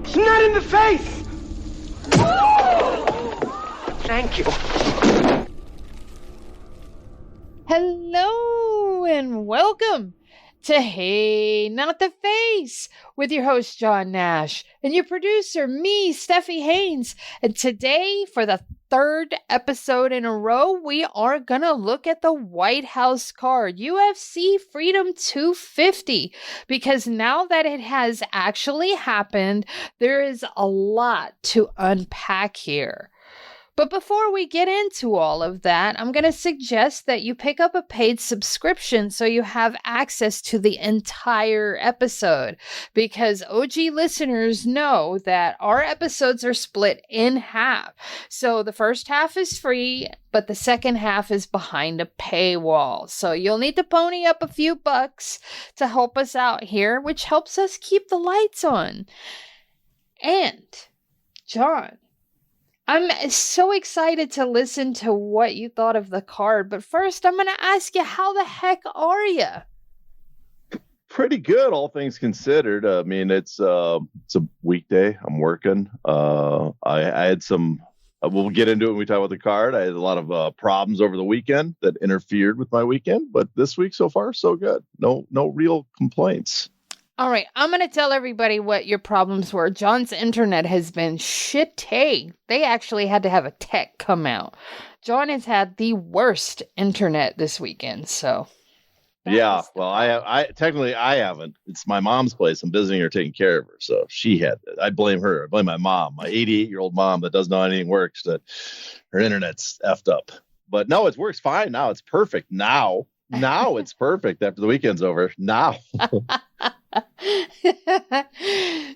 It's not in the face! Thank you. Hello and welcome to Hey, Not the Face with your host, John Nash, and your producer, me, Steffi Haynes. And today, for the third episode in a row, we are going to look at the White House card, UFC Freedom 250, because now that it has actually happened, there is a lot to unpack here. But before we get into all of that, I'm going to suggest that you pick up a paid subscription so you have access to the entire episode, because OG listeners know that our episodes are split in half. So the first half is free, but the second half is behind a paywall. So you'll need to pony up a few bucks to help us out here, which helps us keep the lights on. And, John, I'm so excited to listen to what you thought of the card, but first I'm going to ask you, how the heck are you? Pretty good, all things considered. I mean, it's a weekday. I'm working. I had some. We'll get into it when we talk about the card. I had a lot of problems over the weekend that interfered with my weekend, but this week so far so good. No real complaints. All right, I'm going to tell everybody what your problems were. John's internet has been shitty. They actually had to have a tech come out. John has had the worst internet this weekend, so. Yeah, well, I technically I haven't. It's my mom's place. I'm visiting her, taking care of her. So she had it. I blame her. I blame my mom, my 88-year-old mom that doesn't know anything works, that her internet's effed up. But no, it works fine now. It's perfect now. Now it's perfect after the weekend's over. Now.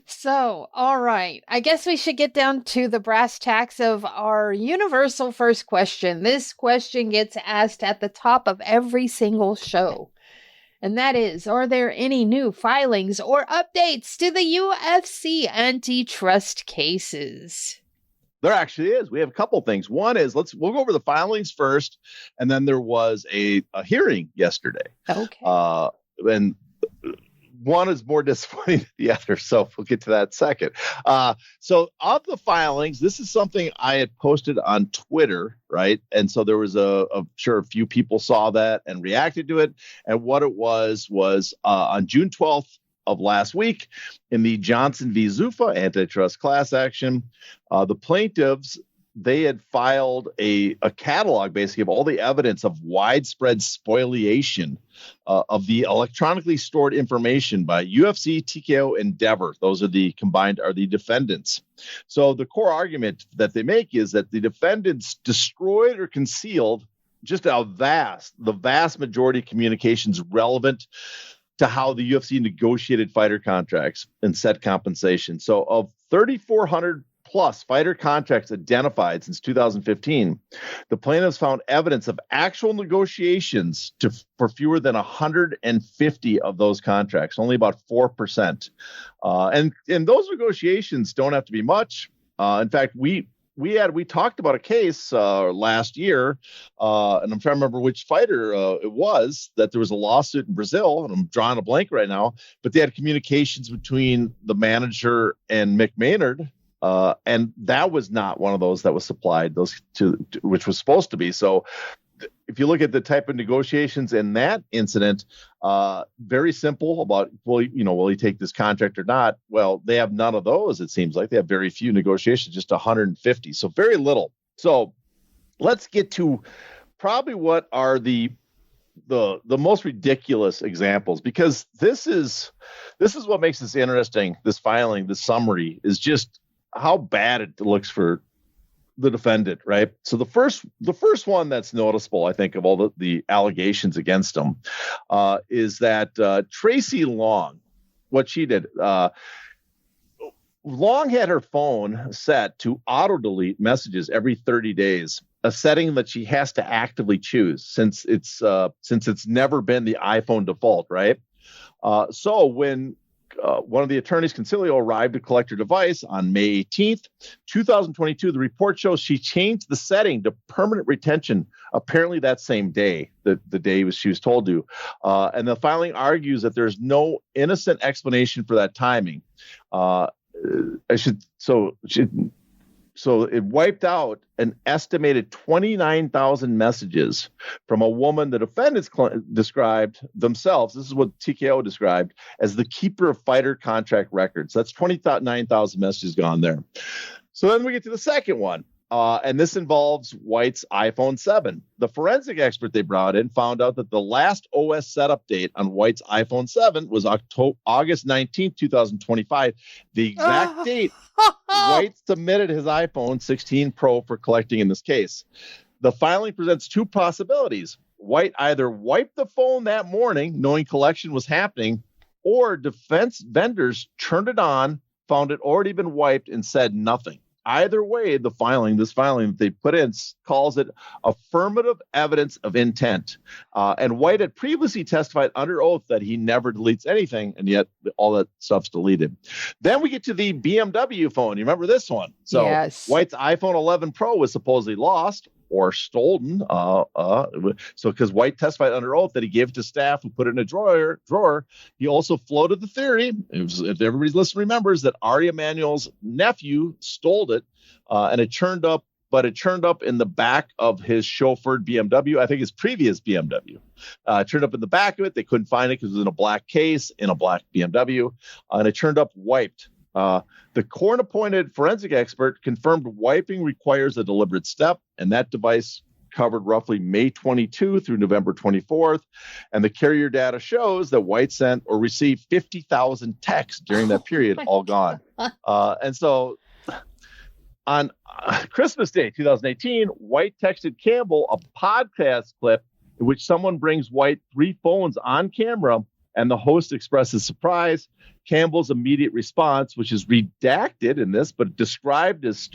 So, all right. I guess we should get down to the brass tacks of our universal first question. This question gets asked at the top of every single show. And that is, are there any new filings or updates to the UFC antitrust cases? There actually is. We have a couple things. One is we'll go over the filings first, and then there was a hearing yesterday. Okay. And one is more disappointing than the other, so we'll get to that second. So of the filings, this is something I had posted on Twitter, right? And so there was I'm sure a few people saw that and reacted to it. And what it was on June 12th of last week, in the Johnson v. Zuffa antitrust class action, the plaintiffs, they had filed a catalog basically of all the evidence of widespread spoliation of the electronically stored information by UFC, TKO, Endeavor. Those are the defendants. So the core argument that they make is that the defendants destroyed or concealed just the vast majority of communications relevant to how the UFC negotiated fighter contracts and set compensation. So of 3,400 plus fighter contracts identified since 2015, the plaintiffs found evidence of actual negotiations for fewer than 150 of those contracts, only about 4%. And those negotiations don't have to be much. In fact, we talked about a case last year, and I'm trying to remember which fighter it was, that there was a lawsuit in Brazil, and I'm drawing a blank right now, but they had communications between the manager and Mick Maynard, and that was not one of those that was supplied, which was supposed to be. So if you look at the type of negotiations in that incident, very simple about, will he take this contract or not? Well, they have none of those. It seems like they have very few negotiations, just 150. So very little. So let's get to probably what are the most ridiculous examples, because this is what makes this interesting. This filing, this summary, is just how bad it looks for the defendant, right? So the first one that's noticeable, I think, of all the allegations against him, is that Tracy Long, what she did, Long had her phone set to auto delete messages every 30 days, a setting that she has to actively choose since it's never been the iPhone default, right? So when one of the attorneys, Concilio, arrived to collect her device on May 18th, 2022. The report shows she changed the setting to permanent retention, apparently that same day, the day she was told to. And the filing argues that there's no innocent explanation for that timing. So it wiped out an estimated 29,000 messages from a woman the defendants described themselves. This is what TKO described as the keeper of fighter contract records. That's 29,000 messages gone there. So then we get to the second one. And this involves White's iPhone 7. The forensic expert they brought in found out that the last OS setup date on White's iPhone 7 was August 19th, 2025. The exact date White submitted his iPhone 16 Pro for collecting in this case. The filing presents two possibilities. White either wiped the phone that morning, knowing collection was happening, or defense vendors turned it on, found it already been wiped, and said nothing. Either way, this filing that they put in calls it affirmative evidence of intent. And White had previously testified under oath that he never deletes anything, and yet all that stuff's deleted. Then we get to the BMW phone. You remember this one? So yes. White's iPhone 11 Pro was supposedly lost or stolen. So because White testified under oath that he gave it to staff who put it in a drawer, he also floated the theory, if everybody's listening remembers, that Ari Emanuel's nephew stole it, and it turned up in the back of his chauffeured BMW. I think his previous BMW. Turned up in the back of it. They couldn't find it because it was in a black case in a black BMW, and it turned up wiped. The court-appointed forensic expert confirmed wiping requires a deliberate step, and that device covered roughly May 22 through November 24th. And the carrier data shows that White sent or received 50,000 texts during that period, all gone. And so on Christmas Day, 2018, White texted Campbell a podcast clip in which someone brings White 3 phones on camera, and the host expresses surprise. Campbell's immediate response, which is redacted in this, but described as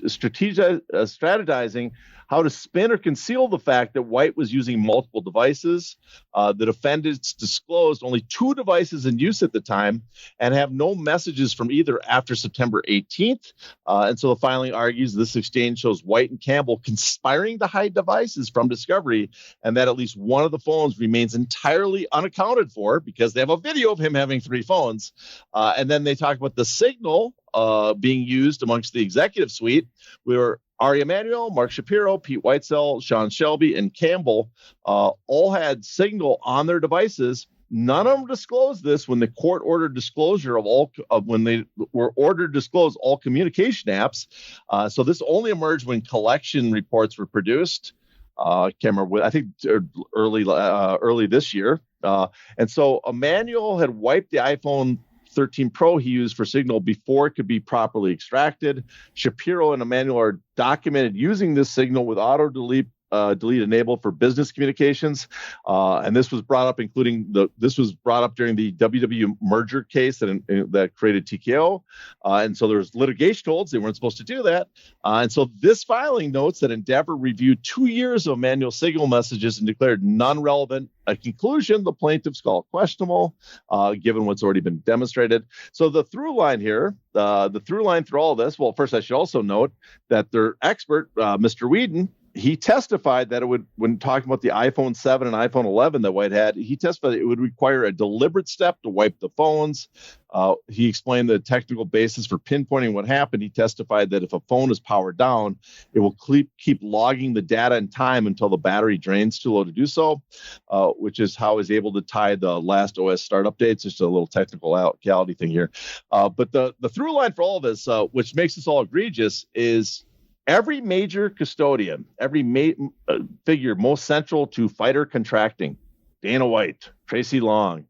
strategizing how to spin or conceal the fact that White was using multiple devices. The defendants disclosed only 2 devices in use at the time and have no messages from either after September 18th. And so the filing argues this exchange shows White and Campbell conspiring to hide devices from discovery, and that at least one of the phones remains entirely unaccounted for because they have a video of him having 3 phones. And then they talk about the signal being used amongst the executive suite, where Ari Emanuel, Mark Shapiro, Pete Whitesell, Sean Shelby, and Campbell all had Signal on their devices. None of them disclosed this when the court ordered disclosure when they were ordered to disclose all communication apps. So this only emerged when collection reports were produced. I think early this year. And so Emanuel had wiped the iPhone 13 Pro he used for Signal before it could be properly extracted. Shapiro and Emanuel are documented using this Signal with auto delete enabled for business communications. And this was brought up during the WW merger case that created TKO. And so there was litigation holds. They weren't supposed to do that. And so this filing notes that Endeavor reviewed 2 years of Emanuel Signal messages and declared none relevant. A conclusion the plaintiffs call questionable, given what's already been demonstrated. So the through line here, the through line through all of this, well, first I should also note that their expert, Mr. Whedon, he testified that when talking about the iPhone 7 and iPhone 11 that White had, he testified that it would require a deliberate step to wipe the phones. He explained the technical basis for pinpointing what happened. He testified that if a phone is powered down, it will keep logging the data and time until the battery drains too low to do so, which is how he's able to tie the last OS start updates. Just a little technicality thing here. But the through line for all of this, which makes this all egregious, is every major custodian, every figure most central to fighter contracting, Dana White, Tracy Long,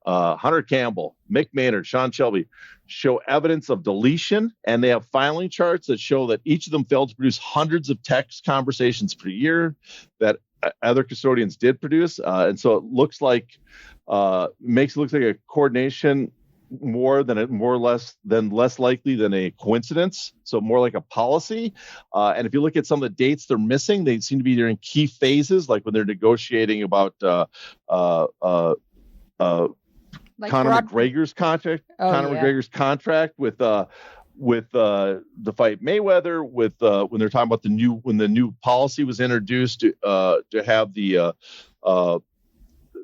Hunter Campbell, Mick Maynard, Sean Shelby, show evidence of deletion, and they have filing charts that show that each of them failed to produce hundreds of text conversations per year that other custodians did produce. And so it looks like makes it look like a coordination less likely than a coincidence. So more like a policy. And if you look at some of the dates they're missing, they seem to be during key phases, like when they're negotiating about like Conor McGregor's contract. McGregor's contract with the fight Mayweather, when they're talking about when the new policy was introduced to have the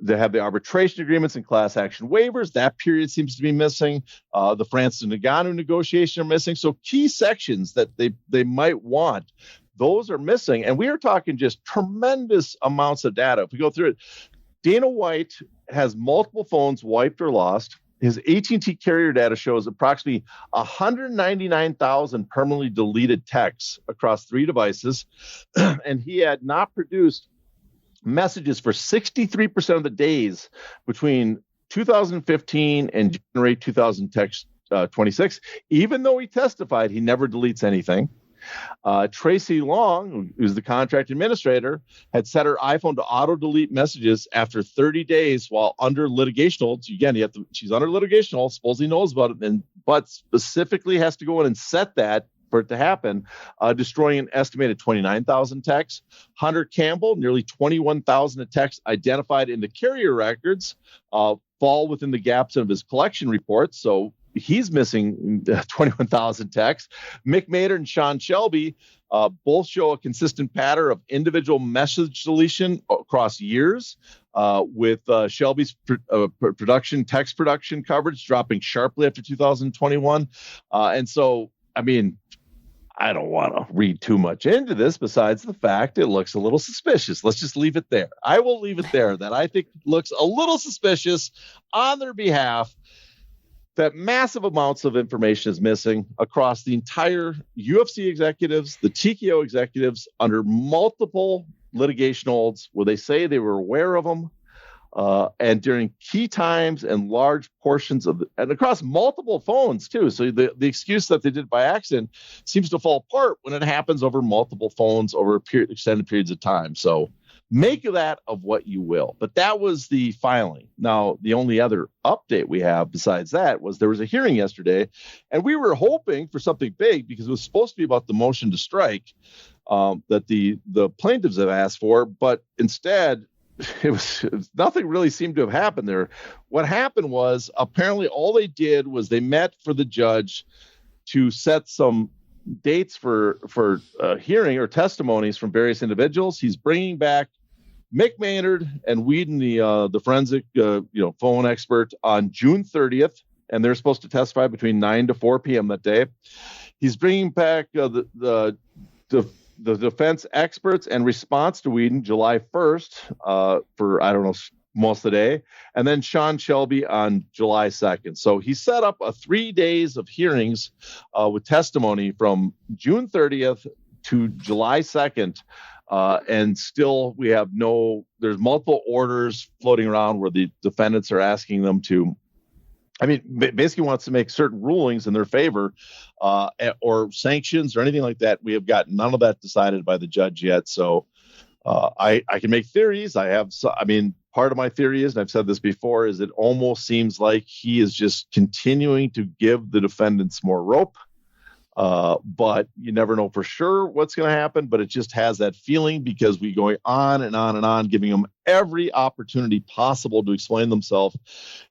They have the arbitration agreements and class action waivers. That period seems to be missing. The Francis Ngannou negotiation are missing. So key sections that they might want, those are missing. And we are talking just tremendous amounts of data. If we go through it, Dana White has multiple phones wiped or lost. His AT&T carrier data shows approximately 199,000 permanently deleted texts across 3 devices. And he had not produced messages for 63% of the days between 2015 and January 2026, even though he testified he never deletes anything. Tracy Long, who's the contract administrator, had set her iPhone to auto-delete messages after 30 days while under litigation hold. Again, she's under litigation hold, supposedly knows about it, but specifically has to go in and set that for it to happen, destroying an estimated 29,000 texts. Hunter Campbell, nearly 21,000 texts identified in the carrier records fall within the gaps of his collection reports. So he's missing 21,000 texts. Mick Maynard and Sean Shelby both show a consistent pattern of individual message deletion across years, with Shelby's text production coverage dropping sharply after 2021. And so, I mean, I don't want to read too much into this besides the fact it looks a little suspicious. Let's just leave it there. I will leave it there that I think looks a little suspicious on their behalf that massive amounts of information is missing across the entire UFC executives, the TKO executives under multiple litigation holds where they say they were aware of them. And during key times and large portions and across multiple phones too. So the excuse that they did by accident seems to fall apart when it happens over multiple phones over extended periods of time. So make of that of what you will. But that was the filing. Now, the only other update we have besides that was there was a hearing yesterday, and we were hoping for something big because it was supposed to be about the motion to strike that the plaintiffs have asked for, but instead, it was nothing really seemed to have happened there. What happened was apparently all they did was they met for the judge to set some dates for hearing or testimonies from various individuals. He's bringing back Mick Maynard and Whedon, the forensic phone expert, on June 30th, and they're supposed to testify between 9 to 4 p.m. that day. He's bringing back the defense experts and response to Whedon July 1st for, I don't know, most of the day, and then Sean Shelby on July 2nd. So he set up 3 days of hearings with testimony from June 30th to July 2nd. And still we have there's multiple orders floating around where the defendants are asking them to, basically wants to make certain rulings in their favor or sanctions or anything like that. We have got none of that decided by the judge yet. So I can make theories. Part of my theory is, and I've said this before, is it almost seems like he is just continuing to give the defendants more rope. But you never know for sure what's going to happen, but it just has that feeling because we going on and on and on, giving them every opportunity possible to explain themselves,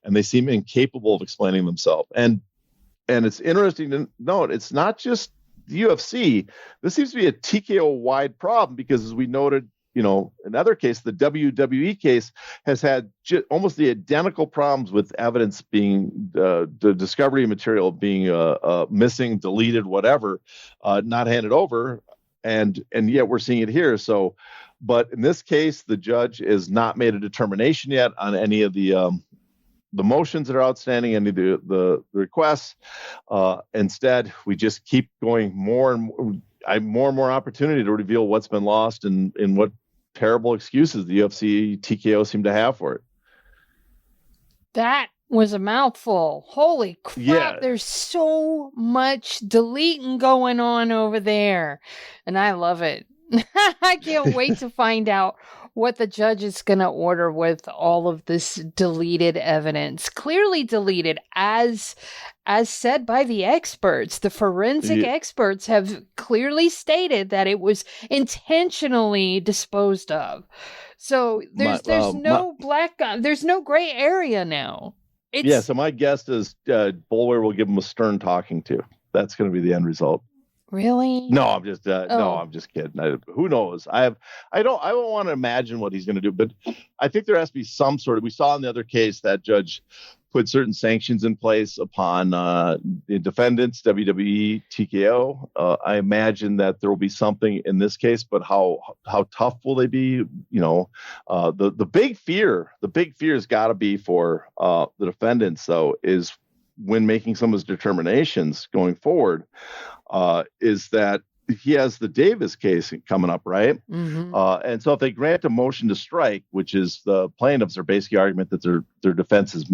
and they seem incapable of explaining themselves. And it's interesting to note, it's not just the UFC. This seems to be a TKO wide problem because, as we noted, another case, the WWE case, has had almost the identical problems with evidence being the discovery material being missing, deleted, whatever, not handed over, and yet we're seeing it here. So, but in this case, the judge has not made a determination yet on any of the motions that are outstanding, any of the requests. Instead, we just keep going more and more opportunity to reveal what's been lost and what terrible excuses the UFC TKO seem to have for it. That was a mouthful. Holy crap. Yeah. There's so much deleting going on over there. And I love it. I can't wait to find out what the judge is going to order with all of this deleted evidence. Clearly deleted, as said by the experts. The forensic experts have clearly stated that it was intentionally disposed of. So there's no gray area now. So my guess is Boulware will give him a stern talking to. That's going to be the end result. Really? No, I'm just I'm just kidding. Who knows? I don't want to imagine what he's going to do, but I think there has to be some sort of. We saw in the other case that judge put certain sanctions in place upon the defendants, WWE, TKO. I imagine that there will be something in this case, but how tough will they be? The big fear has got to be for the defendants, though, is when making some of his determinations going forward, is that he has the Davis case coming up, right? Mm-hmm. And so if they grant a motion to strike, which is the plaintiffs are basically argument that their defense is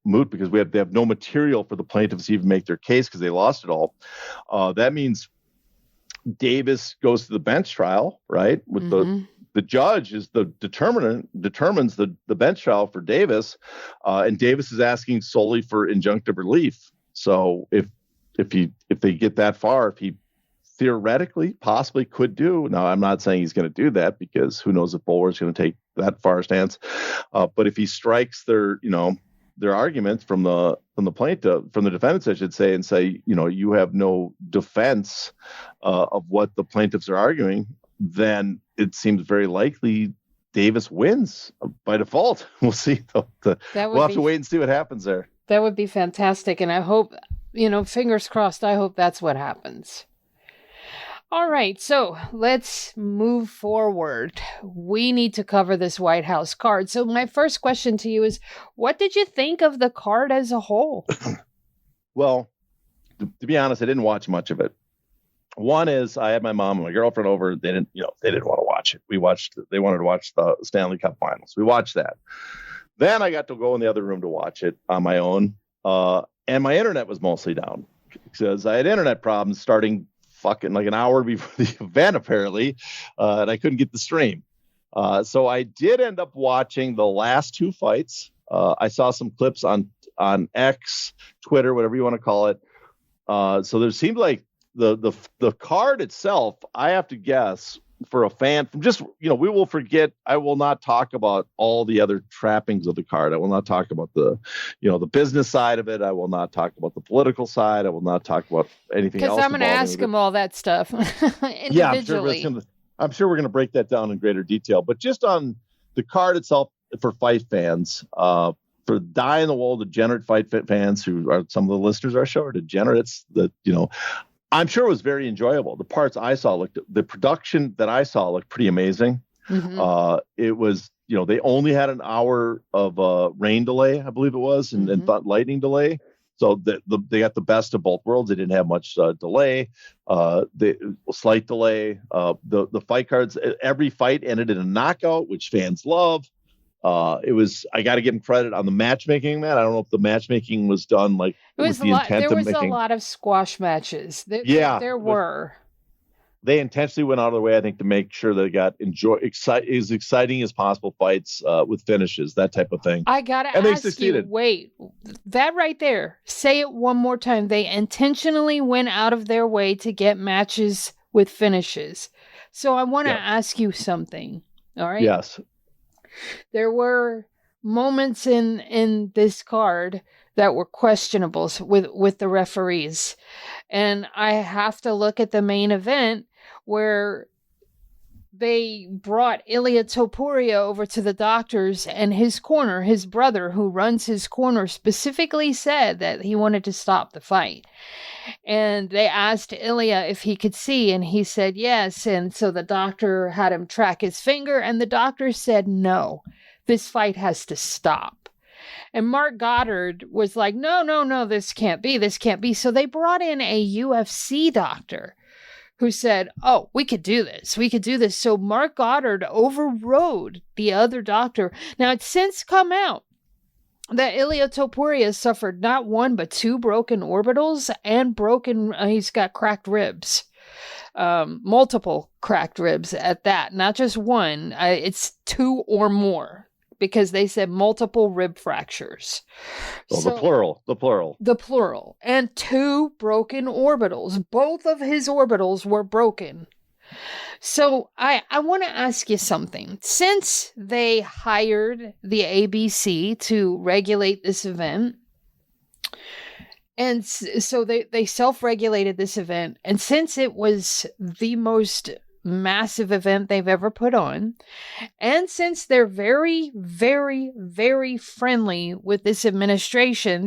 moot because they have no material for the plaintiffs to even make their case because they lost it all. That means Davis goes to the bench trial, right? With the judge is the determines the bench trial for Davis, and Davis is asking solely for injunctive relief. So if they get that far, if he theoretically possibly could do. Now, I'm not saying he's going to do that because who knows if Boulware is going to take that far stance. But if he strikes their arguments from the plaintiff, from the defendants, I should say, and say, you have no defense of what the plaintiffs are arguing, then it seems very likely Davis wins by default. We'll see. We'll have to wait and see what happens there. That would be fantastic. And I hope, fingers crossed, I hope that's what happens. All right, so let's move forward. We need to cover this White House card. So my first question to you is, what did you think of the card as a whole? Well, to be honest, I didn't watch much of it. One is I had my mom and my girlfriend over. They didn't want to watch it. They wanted to watch the Stanley Cup Finals. We watched that. Then I got to go in the other room to watch it on my own. And my internet was mostly down because I had internet problems starting fucking like an hour before the event, apparently, and I couldn't get the stream. So I did end up watching the last two fights. I saw some clips on X, Twitter, whatever you want to call it. So there seemed like the card itself, I have to guess, for a fan from just, we will forget. I will not talk about all the other trappings of the card. I will not talk about the business side of it. I will not talk about the political side. I will not talk about anything else. Because I'm going to ask him all that stuff individually. Yeah, I'm sure we're going to break that down in greater detail. But just on the card itself for fight fans, for die-in-the-wool degenerate fight fans who are some of the listeners of our show are degenerates, I'm sure it was very enjoyable. The parts I saw the production that I saw looked pretty amazing. Mm-hmm. It was, they only had an hour of rain delay, I believe it was, and lightning delay. So they got the best of both worlds. They didn't have much delay, slight delay. The fight cards, every fight ended in a knockout, which fans love. I got to give him credit on the matchmaking, man. I don't know if the matchmaking was done like with the intent of making. There was a lot of squash matches. There were. They intentionally went out of their way, I think, to make sure they got as exciting as possible fights with finishes, that type of thing. I got to ask you, wait, that right there, say it one more time. They intentionally went out of their way to get matches with finishes. So I want to ask you something, all right? Yes. There were moments in this card that were questionable with the referees. And I have to look at the main event where they brought Ilia Topuria over to the doctors, and his corner, his brother who runs his corner, specifically said that he wanted to stop the fight. And they asked Ilia if he could see, and he said yes. And so the doctor had him track his finger, and the doctor said, no, this fight has to stop. And Mark Goddard was like, no, this can't be. So they brought in a UFC doctor who said, oh, we could do this. So Mark Goddard overrode the other doctor. Now, it's since come out that Ilia Topuria suffered not one, but two broken orbitals and he's got cracked ribs. Multiple cracked ribs at that. Not just one, it's two or more. Because they said multiple rib fractures. Well, so, the plural. And two broken orbitals. Both of his orbitals were broken. So I want to ask you something. Since they hired the ABC to regulate this event, And so they self-regulated this event. And since it was the most massive event they've ever put on, and since they're very, very, very friendly with this administration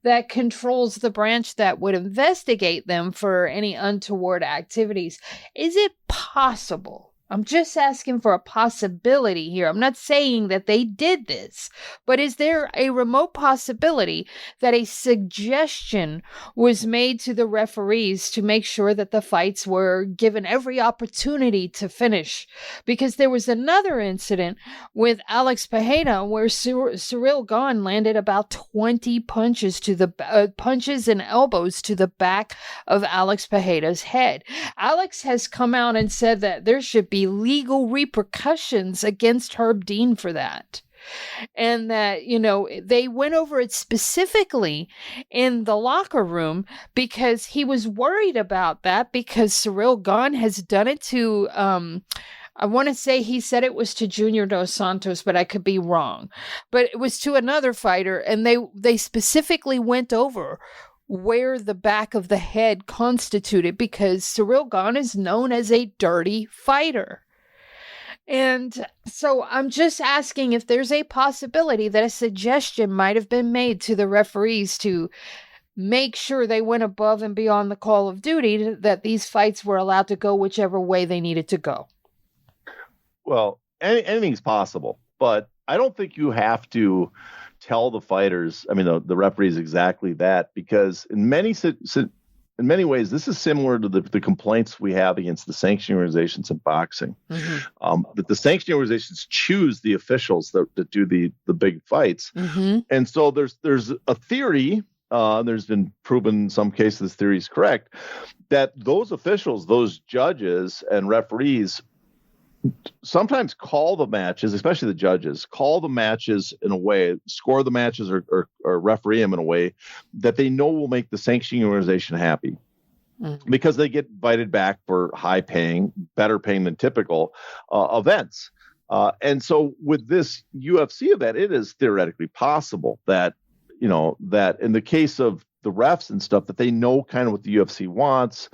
that controls the branch that would investigate them for any untoward activities, is it possible? I'm just asking for a possibility here. I'm not saying that they did this, but is there a remote possibility that a suggestion was made to the referees to make sure that the fights were given every opportunity to finish? Because there was another incident with Alex Pereira where Cyril Gane landed about 20 punches and elbows to the back of Alex Pereira's head. Alex has come out and said that there should be legal repercussions against Herb Dean for that. And that, they went over it specifically in the locker room because he was worried about that, because Cyril Gane has done it to, I want to say he said it was to Junior Dos Santos, but I could be wrong. But it was to another fighter, and they specifically went over where the back of the head constituted, because Cyril Gane is known as a dirty fighter. And so I'm just asking if there's a possibility that a suggestion might have been made to the referees to make sure they went above and beyond the call of duty, that these fights were allowed to go whichever way they needed to go. Well, anything's possible, but I don't think you have to tell the fighters, the referees, exactly that, because in many ways, this is similar to the complaints we have against the sanctioning organizations in boxing. Mm-hmm. That the sanctioning organizations choose the officials that do the big fights. Mm-hmm. And so there's a theory, there's been proven in some cases this theory is correct, that those officials, those judges and referees, sometimes call the matches, especially the judges, call the matches in a way, score the matches or referee them in a way that they know will make the sanctioning organization happy. Mm-hmm. Because they get invited back for better paying than typical events. And so with this UFC event, it is theoretically possible that, that in the case of the refs and stuff, that they know kind of what the UFC wants,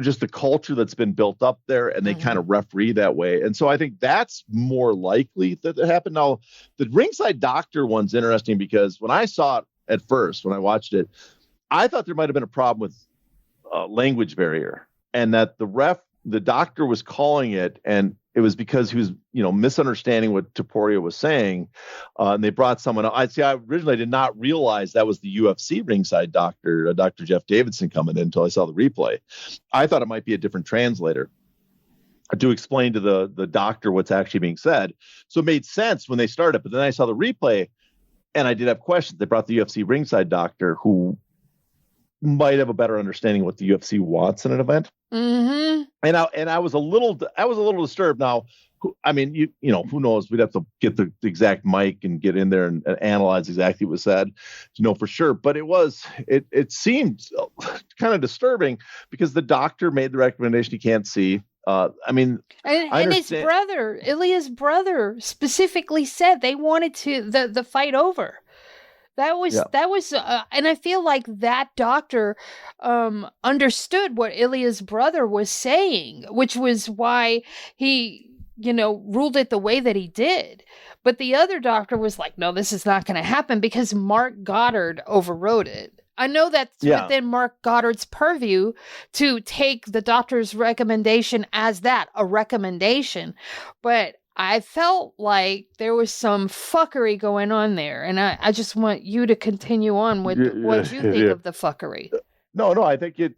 just the culture that's been built up there, and they kind of referee that way. And so I think that's more likely that it happened. Now, the ringside doctor one's interesting because when I saw it at first, when I watched it, I thought there might have been a problem with language barrier, and that the doctor was calling it, and it was because he was, misunderstanding what Topuria was saying, and they brought someone else. I originally did not realize that was the UFC ringside doctor, Dr. Jeff Davidson, coming in until I saw the replay. I thought it might be a different translator to explain to the doctor what's actually being said. So it made sense when they started, but then I saw the replay, and I did have questions. They brought the UFC ringside doctor, who might have a better understanding of what the UFC wants in an event. Mm-hmm. And I was a little disturbed. Now, who knows? We'd have to get the exact mic and get in there and analyze exactly what was said to know for sure. But it seemed kind of disturbing because the doctor made the recommendation he can't see. And his brother, Ilia's brother, specifically said they wanted the fight over. That was, and I feel like that doctor understood what Ilia's brother was saying, which was why he, ruled it the way that he did. But the other doctor was like, no, this is not going to happen, because Mark Goddard overrode it. I know that's within Mark Goddard's purview to take the doctor's recommendation as a recommendation, but I felt like there was some fuckery going on there, and I just want you to continue on with what you think of the fuckery. No, I think it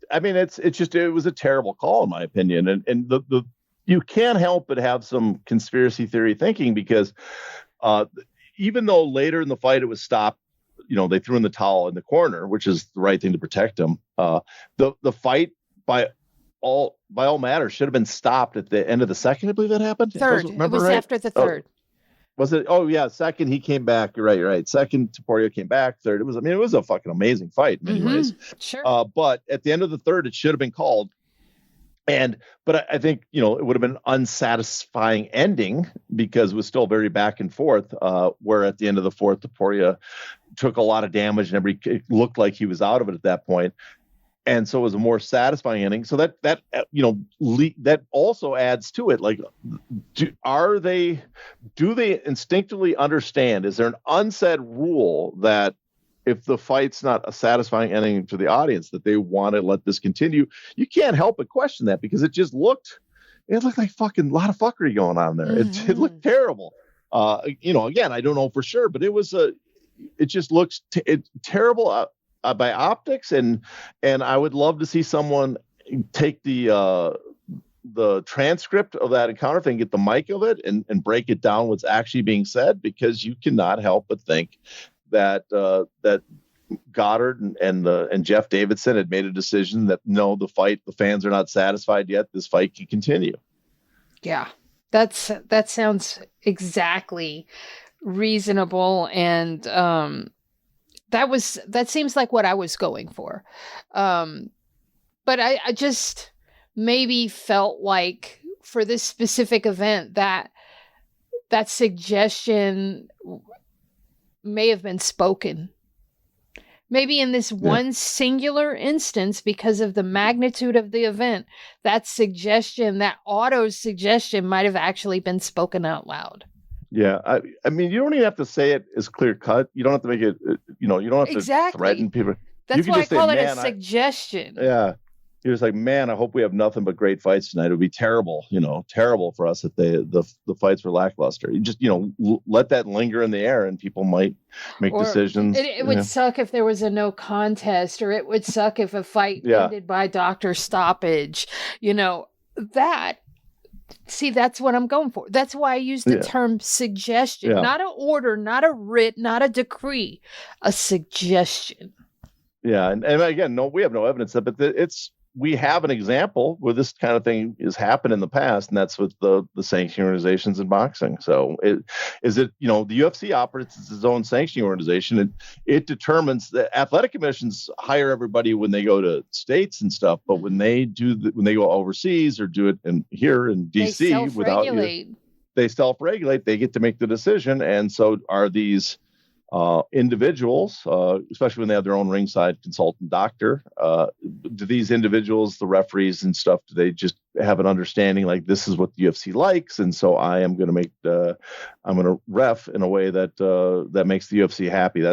was a terrible call in my opinion, and the you can't help but have some conspiracy theory thinking, because even though later in the fight it was stopped, they threw in the towel in the corner, which is the right thing to protect him. The fight by all matters should have been stopped at the end of the second. I believe that happened. Third. It was right? After the third. Was it? Oh yeah. Second, he came back. You're right. Second, Topuria came back. Third, it was a fucking amazing fight in many ways. Sure. But at the end of the third, it should have been called. But I think, it would have been an unsatisfying ending, because it was still very back and forth, where at the end of the fourth, Topuria took a lot of damage and it looked like he was out of it at that point. And so it was a more satisfying ending. So that also adds to it. Like, do they instinctively understand? Is there an unsaid rule that if the fight's not a satisfying ending to the audience, that they want to let this continue? You can't help but question that, because it looked like fucking a lot of fuckery going on there. Mm-hmm. It looked terrible. Again, I don't know for sure, but it just looks terrible by optics, and I would love to see someone take the transcript of that encounter thing, get the mic of it, and break it down what's actually being said, because you cannot help but think that Goddard and Jeff Davidson had made a decision that no, the fans are not satisfied yet. This fight can continue. Yeah, that sounds reasonable, and that seems like what I was going for. But I just maybe felt like for this specific event that suggestion may have been spoken. Maybe in this one singular instance, because of the magnitude of the event, that suggestion, that auto suggestion, might have actually been spoken out loud. Yeah, I mean, you don't even have to say it as clear cut. You don't have to make it, you don't have to threaten people. That's why I call it a suggestion. You're just like, man, I hope we have nothing but great fights tonight. It would be terrible, terrible for us if the fights were lackluster. You just, let that linger in the air, and people might make decisions. It would suck if there was a no contest, or it would suck if a fight ended by doctor stoppage. That's what I'm going for. That's why I use the term suggestion, not an order, not a writ, not a decree, a suggestion. Yeah. And again, no, we have no evidence of it, but we have an example where this kind of thing has happened in the past, and that's with the sanctioning organizations in boxing. So the UFC operates as its own sanctioning organization, and it determines that athletic commissions hire everybody when they go to states and stuff, but when they go overseas or do it here in DC, they self-regulate. They get to make the decision. And so are these individuals, especially when they have their own ringside consultant doctor, do these individuals, the referees and stuff, do they just have an understanding like this is what the UFC likes, and so I am going to I'm going to ref in a way that makes the UFC happy?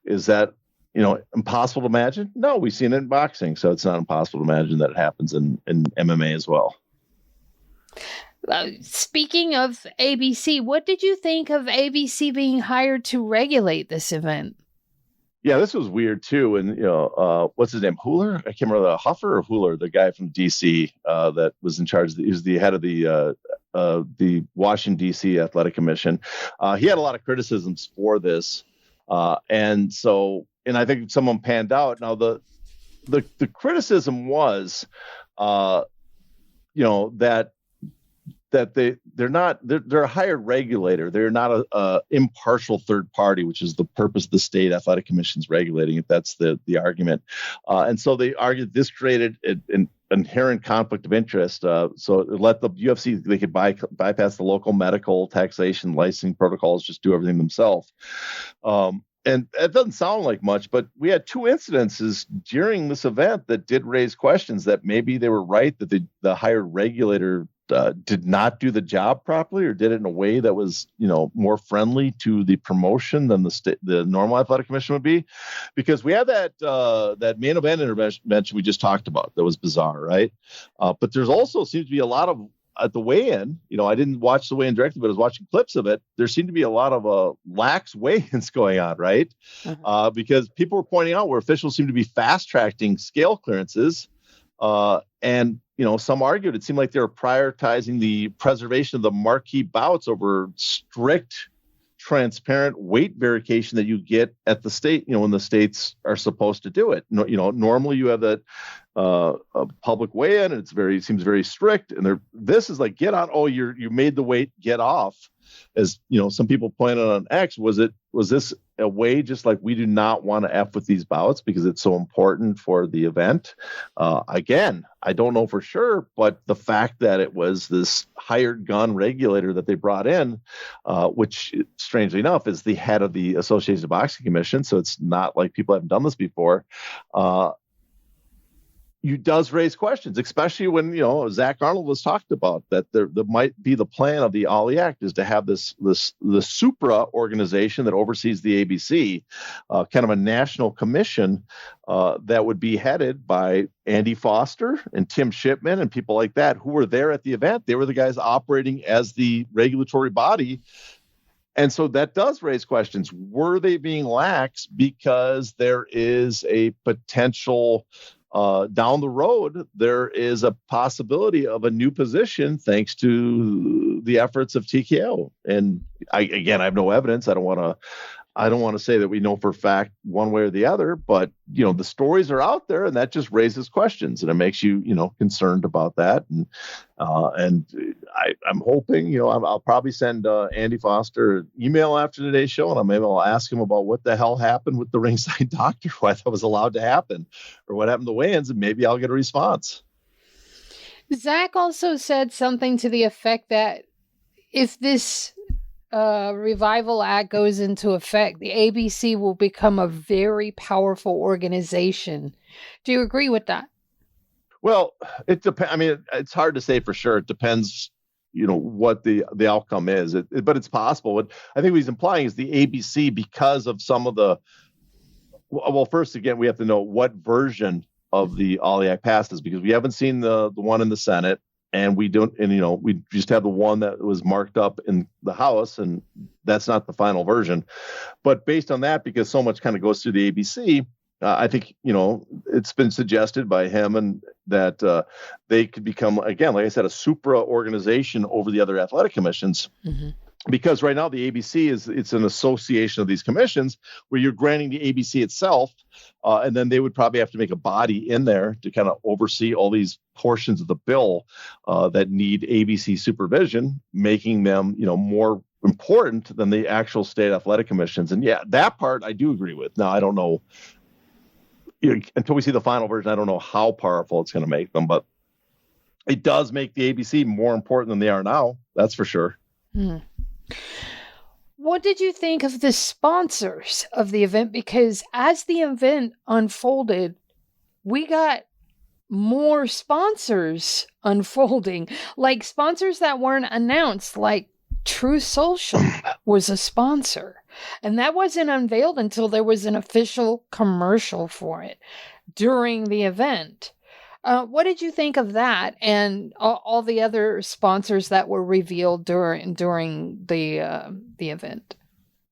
Is that impossible to imagine? No, we've seen it in boxing, so it's not impossible to imagine that it happens in MMA as well. Speaking of ABC, what did you think of ABC being hired to regulate this event? Yeah, this was weird too. And what's his name? Huller? I can't remember, the Huffer or Huller, the guy from DC that was in charge. He was the head of the Washington DC Athletic Commission. He had a lot of criticisms for this, and I think someone panned out. Now the criticism was, that they're a hired regulator. They're not a impartial third party, which is the purpose of the state athletic commissions regulating it. That's the argument. And so they argued this created an inherent conflict of interest. So it let the UFC, they could bypass the local medical, taxation, licensing protocols, just do everything themselves. And it doesn't sound like much, but we had two incidences during this event that did raise questions that maybe they were right, that the hired regulator did not do the job properly, or did it in a way that was, more friendly to the promotion than the normal athletic commission would be. Because we had that main event intervention we just talked about that was bizarre, right? But there's also seems to be a lot of, at the weigh-in, I didn't watch the weigh-in directly, but I was watching clips of it. There seemed to be a lot of lax weigh-ins going on, right? Uh-huh. Because people were pointing out where officials seem to be fast-tracking scale clearances, and some argued it seemed like they were prioritizing the preservation of the marquee bouts over strict, transparent weight verification that you get at the state, when the states are supposed to do it. Normally you have that a public weigh-in, and it seems very strict. And this is like, get on. Oh, you made the weight, get off. as some people pointed on X, was this a way just like we do not want to F with these bouts because it's so important for the event? Again, I don't know for sure, but the fact that it was this hired gun regulator that they brought in, which strangely enough is the head of the Association of Boxing Commission, so it's not like people haven't done this before. You does raise questions, especially when Zach Arnold was talked about that there might be the plan of the Ali Act is to have the supra organization that oversees the ABC, kind of a national commission that would be headed by Andy Foster and Tim Shipman and people like that who were there at the event. They were the guys operating as the regulatory body. And so that does raise questions. Were they being lax because there is a potential down the road, there is a possibility of a new position thanks to the efforts of TKO. And I have no evidence. I don't want to say that we know for a fact one way or the other, but the stories are out there, and that just raises questions, and it makes you concerned about that. And I'm hoping I'll probably send Andy Foster an email after today's show, and maybe I'll ask him about what the hell happened with the ringside doctor, why that was allowed to happen, or what happened to weigh-ins, and maybe I'll get a response. Zach also said something to the effect that if this Revival Act goes into effect, the ABC will become a very powerful organization. Do you agree with that? Well, it depends. I mean, it's hard to say for sure. It depends, what the outcome is. But it's possible. What I think what he's implying is the ABC, because of some of the. Well, first again, we have to know what version of the Ali Act passes, because we haven't seen the one in the Senate. And we don't, and we just have the one that was marked up in the House, and that's not the final version. But based on that, because so much kind of goes through the ABC, I think it's been suggested by him and that they could become, again, like I said, a supra organization over the other athletic commissions. Mm-hmm. Because right now the ABC it's an association of these commissions where you're granting the ABC itself, and then they would probably have to make a body in there to kind of oversee all these portions of the bill that need ABC supervision, making them more important than the actual state athletic commissions. And yeah, that part I do agree with. Now I don't know until we see the final version. I don't know how powerful it's going to make them, but it does make the ABC more important than they are now. That's for sure. Hmm. What did you think of the sponsors of the event? Because as the event unfolded, we got more sponsors unfolding, like sponsors that weren't announced, like True Social was a sponsor. And that wasn't unveiled until there was an official commercial for it during the event. What did you think of that and all the other sponsors that were revealed during the event?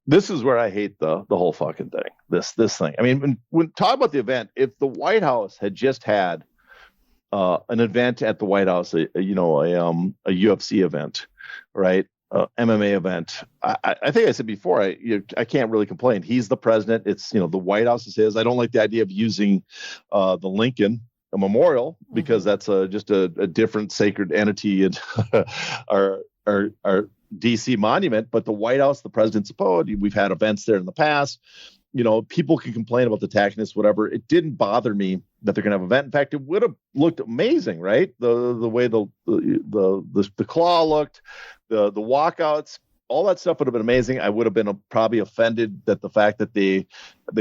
This is where I hate the whole fucking thing. This thing. I mean, when talk about the event, if the White House had just had an event at the White House, a UFC event, right? MMA event. I think I said before, I can't really complain. He's the president. It's the White House is his. I don't like the idea of using the Lincoln Memorial because that's just a different sacred entity and our DC monument. But the White House, the president's abode, we've had events there in the past. People can complain about the tackiness, whatever. It didn't bother me that they're going to have an event. In fact, it would have looked amazing, right? The way the claw looked, the walkouts, all that stuff would have been amazing. I would have been probably offended that the fact that they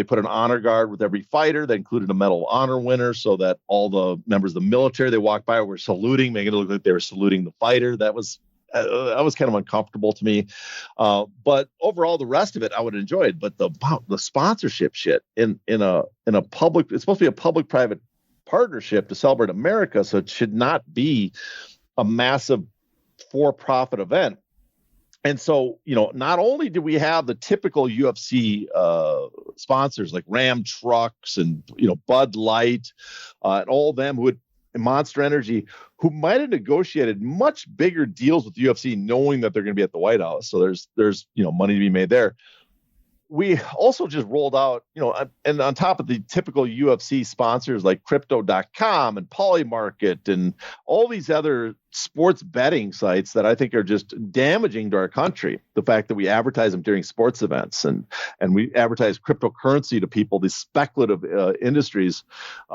put an honor guard with every fighter that included a Medal of Honor winner, so that all the members of the military they walked by were saluting, making it look like they were saluting the fighter. That was kind of uncomfortable to me. But overall, the rest of it I would have enjoyed. But the sponsorship shit in a public, it's supposed to be a public-private partnership to celebrate America, so it should not be a massive for-profit event. And so, not only do we have the typical UFC sponsors like Ram Trucks and, Bud Light and all of them and Monster Energy, who might have negotiated much bigger deals with UFC knowing that they're going to be at the White House. So there's money to be made there. we also just rolled out, and on top of the typical UFC sponsors like Crypto.com and Polymarket and all these other sports betting sites that I think are just damaging to our country. The fact that we advertise them during sports events and we advertise cryptocurrency to people, these speculative industries,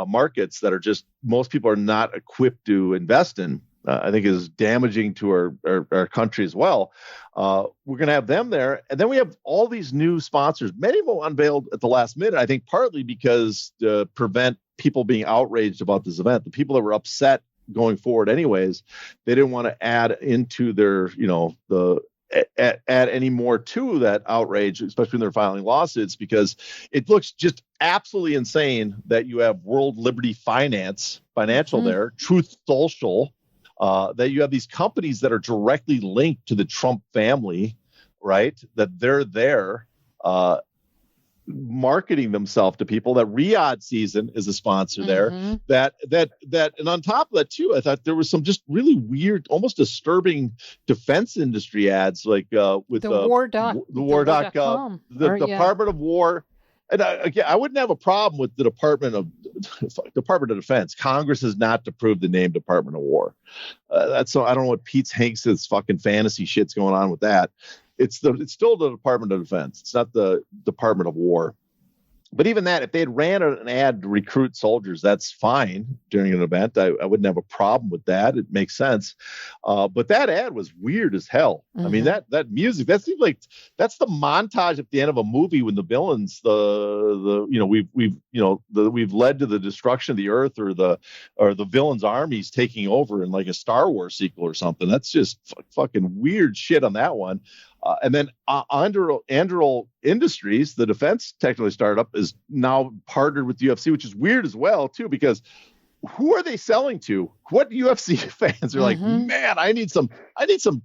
markets that are just, most people are not equipped to invest in. I think is damaging to our country as well. We're going to have them there. And then we have all these new sponsors, many of them unveiled at the last minute, I think partly because to prevent people being outraged about this event. The people that were upset going forward anyways, they didn't want to add into their, add any more to that outrage, especially when they're filing lawsuits, because it looks just absolutely insane that you have World Liberty Financial there, Truth Social, that you have these companies that are directly linked to the Trump family, right? That they're there marketing themselves to people. That Riyadh Season is a sponsor there. That and on top of that too, I thought there was some just really weird, almost disturbing defense industry ads, like with the war.gov, the Department of War. And again, I wouldn't have a problem with the Department of Defense. Congress has not approved the name Department of War. That's so I don't know what Pete Hanks's fucking fantasy shit's going on with that. It's still the Department of Defense. It's not the Department of War. But even that, if they had ran an ad to recruit soldiers, that's fine during an event. I wouldn't have a problem with that. It makes sense. But that ad was weird as hell. I mean, that music, that seems like that's the montage at the end of a movie when the villains, we've led to the destruction of the earth, or the villains' armies taking over in like a Star Wars sequel or something. That's just fucking weird shit on that one. And then Anduril Industries, the defense technology startup, is now partnered with UFC, which is weird as well, too, because who are they selling to? What UFC fans are like, man, I need some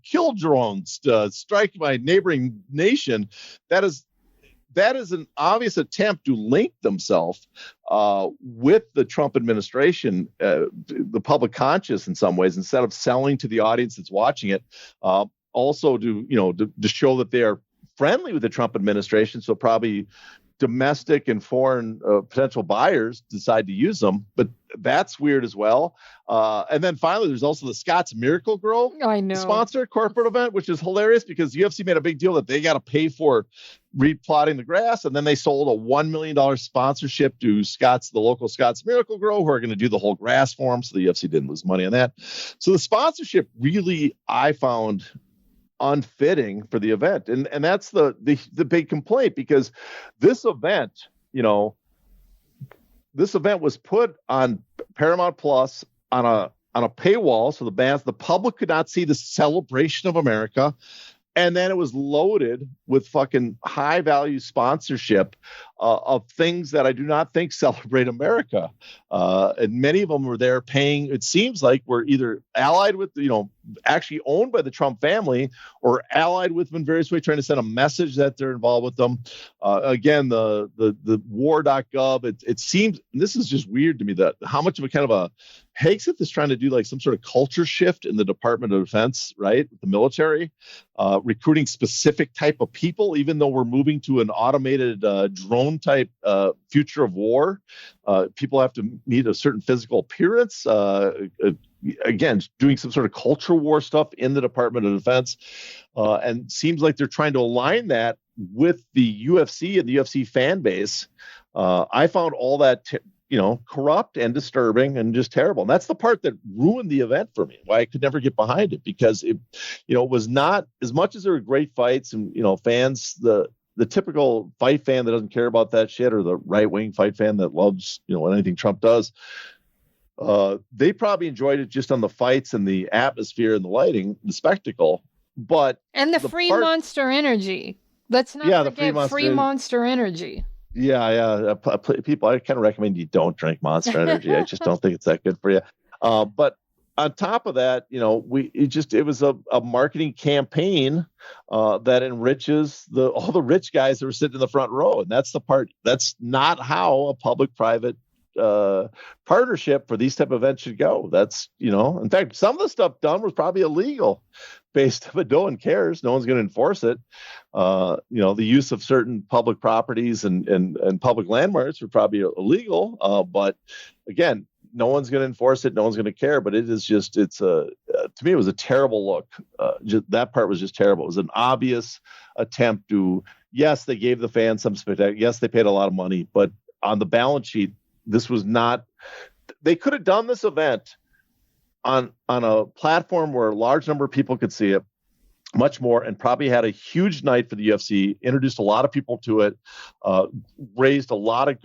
kill drones to strike my neighboring nation. That is an obvious attempt to link themselves with the Trump administration, the public conscious in some ways, instead of selling to the audience that's watching it. Also to show that they are friendly with the Trump administration. So probably domestic and foreign potential buyers decide to use them, but that's weird as well. And then finally, there's also the Scott's Miracle Grow sponsor corporate event, which is hilarious because UFC made a big deal that they got to pay for replotting the grass. And then they sold a $1 million sponsorship to the local Scott's Miracle Grow, who are going to do the whole grass for them. So the UFC didn't lose money on that. So the sponsorship really, I found unfitting for the event. And that's the big complaint, because this event was put on Paramount Plus on a paywall, so the public could not see the celebration of America. And then it was loaded with fucking high value sponsorship of things that I do not think celebrate America. And many of them were there paying, it seems like we're either allied with, actually owned by the Trump family, or allied with them in various ways, trying to send a message that they're involved with them. Again, the war.gov, it seems, and this is just weird to me, that how much of a kind of a Hegseth is trying to do like some sort of culture shift in the Department of Defense, right? The military, recruiting specific type of people, even though we're moving to an automated drone type future of war. People have to meet a certain physical appearance. Again, doing some sort of culture war stuff in the Department of Defense. And seems like they're trying to align that with the UFC and the UFC fan base. I found all that corrupt and disturbing and just terrible. And that's the part that ruined the event for me, why I could never get behind it, because it, was not, as much as there were great fights and, fans, the typical fight fan that doesn't care about that shit, or the right-wing fight fan that loves, anything Trump does, they probably enjoyed it just on the fights and the atmosphere and the lighting, the spectacle. And the free Monster Energy. Let's not forget free Monster Energy. Yeah. People, I kind of recommend you don't drink Monster Energy. I just don't think it's that good for you. But on top of that, it was a marketing campaign that enriches all the rich guys that were sitting in the front row. And that's the part, that's not how a public-private partnership for these type of events should go. That's, in fact, some of the stuff done was probably illegal but no one cares. No one's going to enforce it. The use of certain public properties and public landmarks are probably illegal. But again, no one's going to enforce it. No one's going to care. But to me, it was a terrible look. That part was just terrible. It was an obvious attempt to, yes, they gave the fans some spectacle. Yes, they paid a lot of money. But on the balance sheet, this was not, they could have done this event on a platform where a large number of people could see it much more, and probably had a huge night for the UFC, introduced a lot of people to it, raised a lot of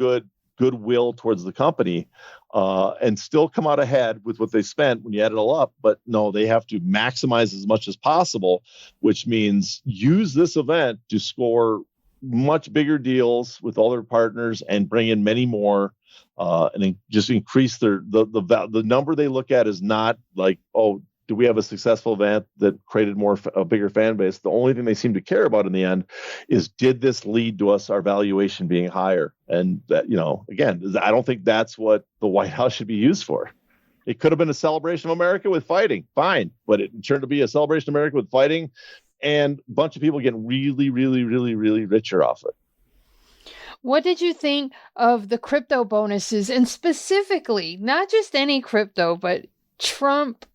goodwill towards the company, and still come out ahead with what they spent when you add it all up. But no, they have to maximize as much as possible, which means use this event to score much bigger deals with all their partners and bring in many more, and just increase the number they look at is not like, oh, do we have a successful event that created a bigger fan base? The only thing they seem to care about in the end is, did this lead to our valuation being higher? And that, again, I don't think that's what the White House should be used for. It could have been a celebration of America with fighting, fine, but it turned to be a celebration of America with fighting, and a bunch of people getting really, really, really, really richer off it. What did you think of the crypto bonuses, and specifically, not just any crypto, but Trump,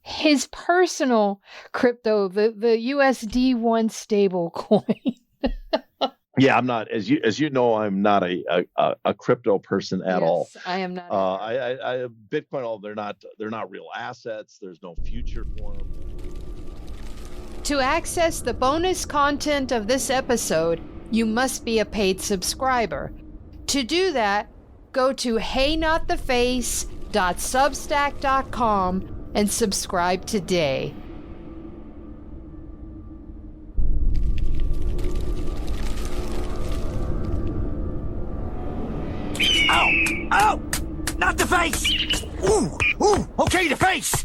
his personal crypto, the USD1 stable coin? Yeah, I'm not, as you know, I'm not a crypto person at all. I am not. I Bitcoin, they're not real assets. There's no future for them. To access the bonus content of this episode, you must be a paid subscriber. To do that, go to heynottheface.substack.com and subscribe today. Ow! Ow! Not the face! Ooh! Okay, the face!